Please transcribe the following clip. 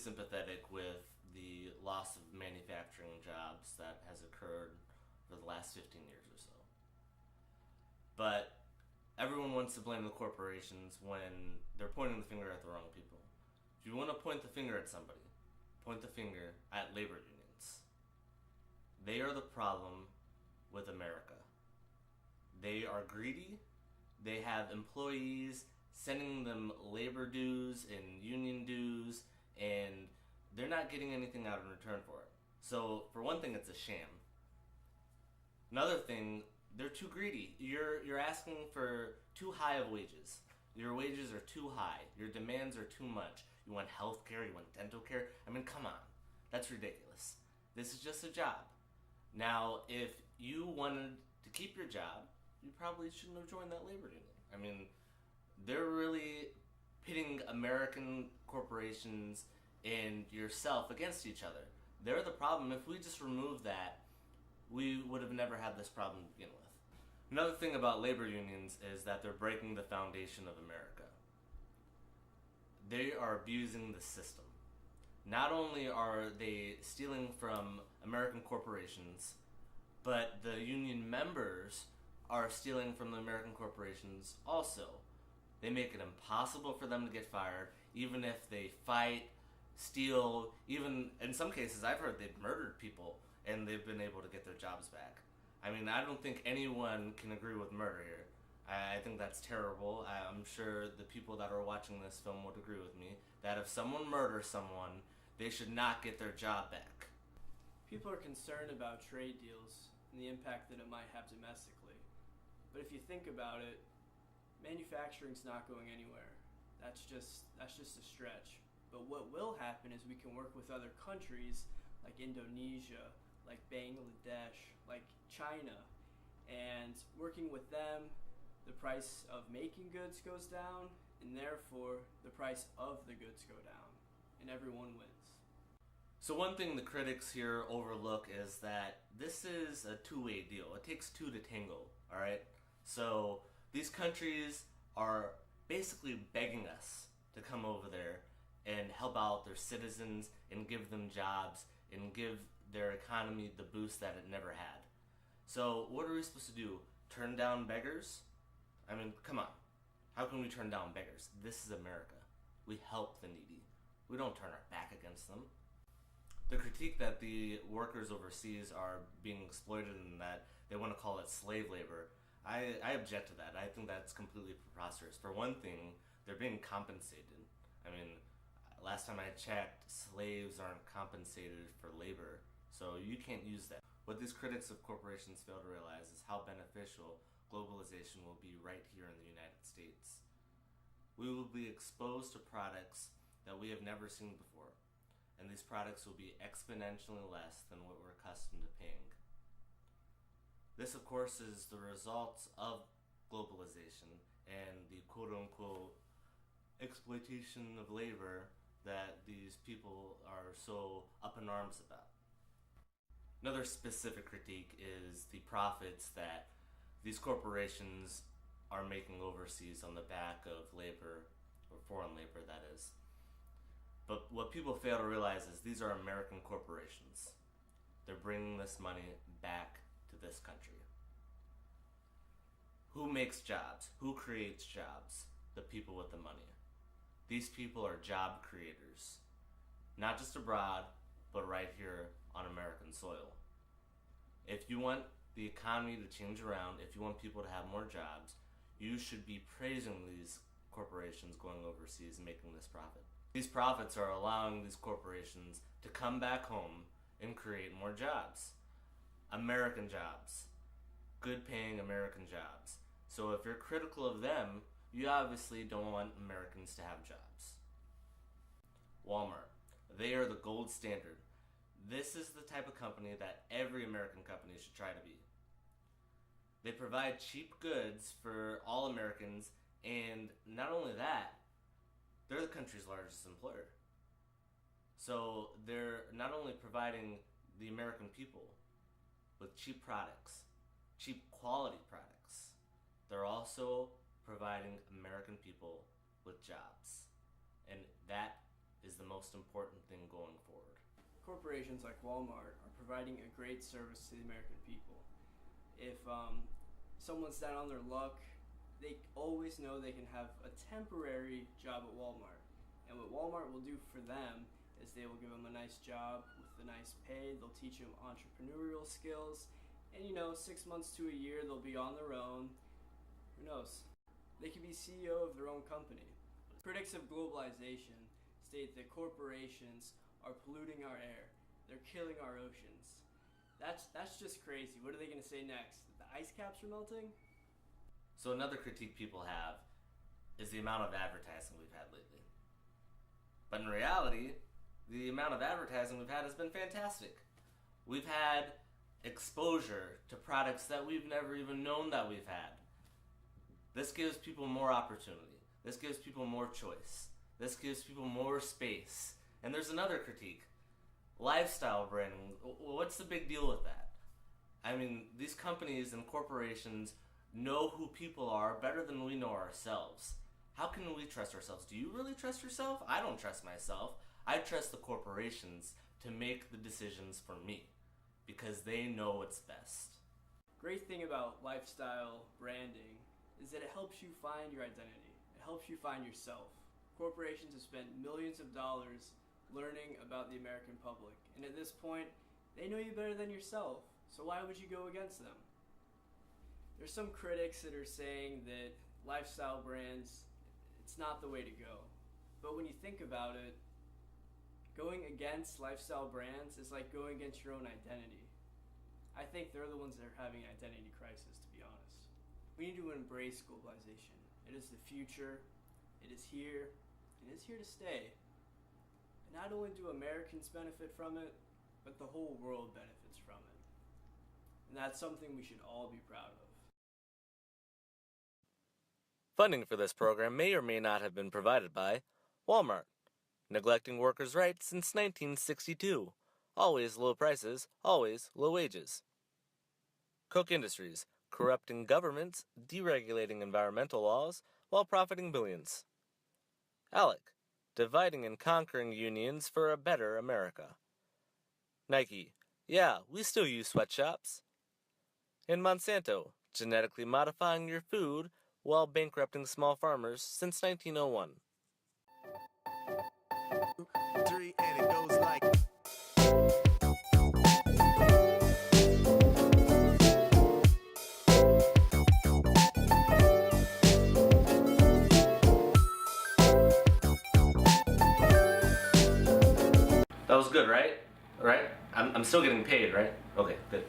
sympathetic with the loss of manufacturing jobs that has occurred for the last 15 years or so. But everyone wants to blame the corporations when they're pointing the finger at the wrong people. If you want to point the finger at somebody, point the finger at labor unions. They are the problem with America. They are greedy. They have employees sending them labor dues and union dues, and they're not getting anything out in return for it. So, for one thing, it's a sham. Another thing, they're too greedy. You're asking for too high of wages. Your wages are too high. Your demands are too much. You want health care, you want dental care. I mean, come on. That's ridiculous. This is just a job. Now, if you wanted to keep your job, you probably shouldn't have joined that labor union. I mean, they're really pitting American corporations and yourself against each other. They're the problem. If we just remove that, we would have never had this problem to begin with. Another thing about labor unions is that they're breaking the foundation of America. They are abusing the system. Not only are they stealing from American corporations, but the union members are stealing from the American corporations also. They make it impossible for them to get fired, even if they fight, steal, even in some cases I've heard they've murdered people and they've been able to get their jobs back. I mean, I don't think anyone can agree with murder here. I think that's terrible. I'm sure the people that are watching this film would agree with me that if someone murders someone, they should not get their job back. People are concerned about trade deals and the impact that it might have domestically. But if you think about it, manufacturing's not going anywhere. That's just a stretch. But what will happen is we can work with other countries like Indonesia, like Bangladesh, like China, and working with them, the price of making goods goes down, and therefore the price of the goods go down, and everyone wins. So one thing the critics here overlook is that this is a two-way deal. It takes two to tango, all right? So these countries are basically begging us to come over there and help out their citizens and give them jobs and give their economy the boost that it never had. So what are we supposed to do? Turn down beggars? I mean, come on. How can we turn down beggars? This is America. We help the needy. We don't turn our back against them. The critique that the workers overseas are being exploited and that they want to call it slave labor, I object to that. I think that's completely preposterous. For one thing, they're being compensated. I mean, last time I checked, slaves aren't compensated for labor, so you can't use that. What these critics of corporations fail to realize is how beneficial globalization will be right here in the United States. We will be exposed to products that we have never seen before, and these products will be exponentially less than what we're accustomed to paying. This, of course, is the result of globalization and the quote-unquote exploitation of labor that these people are so up in arms about. Another specific critique is the profits that these corporations are making overseas on the back of labor, or foreign labor that is. But what people fail to realize is these are American corporations. They're bringing this money back to this country. Who makes jobs? Who creates jobs? The people with the money. These people are job creators. Not just abroad, but right here on American soil. If you want the economy to change around, if you want people to have more jobs, you should be praising these corporations going overseas and making this profit. These profits are allowing these corporations to come back home and create more jobs. American jobs. Good paying American jobs. So if you're critical of them, you obviously don't want Americans to have jobs. Walmart. They are the gold standard. This is the type of company that every American company should try to be. They provide cheap goods for all Americans, and not only that, they're the country's largest employer. So they're not only providing the American people with cheap products, cheap quality products, they're also providing American people with jobs. And that is the most important thing going forward? Corporations like Walmart are providing a great service to the American people. If someone's down on their luck, they always know they can have a temporary job at Walmart. And what Walmart will do for them is they will give them a nice job with a nice pay. They'll teach them entrepreneurial skills. And 6 months to a year, they'll be on their own. Who knows? They could be CEO of their own company. Critics of globalization state that corporations are polluting our air. They're killing our oceans. That's just crazy. What are they going to say next? That the ice caps are melting? So another critique people have is the amount of advertising we've had lately. But in reality, the amount of advertising we've had has been fantastic. We've had exposure to products that we've never even known that we've had. This gives people more opportunity. This gives people more choice. This gives people more space. And there's another critique. Lifestyle branding. What's the big deal with that? I mean, these companies and corporations know who people are better than we know ourselves. How can we trust ourselves? Do you really trust yourself? I don't trust myself. I trust the corporations to make the decisions for me because they know what's best. Great thing about lifestyle branding is that it helps you find your identity. It helps you find yourself. Corporations have spent millions of dollars learning about the American public, and at this point, they know you better than yourself, so why would you go against them? There's some critics that are saying that lifestyle brands, it's not the way to go. But when you think about it, going against lifestyle brands is like going against your own identity. I think they're the ones that are having an identity crisis, to be honest. We need to embrace globalization. It is the future, it is here, and it's here to stay. And not only do Americans benefit from it, but the whole world benefits from it. And that's something we should all be proud of. Funding for this program may or may not have been provided by Walmart, neglecting workers' rights since 1962. Always low prices, always low wages. Koch Industries, corrupting governments, deregulating environmental laws, while profiting billions. ALEC, dividing and conquering unions for a better America. Nike, yeah, we still use sweatshops. And Monsanto, genetically modifying your food while bankrupting small farmers since 1901. Three, and it goes like. That was good, right? Right? I'm still getting paid, right? Okay, good.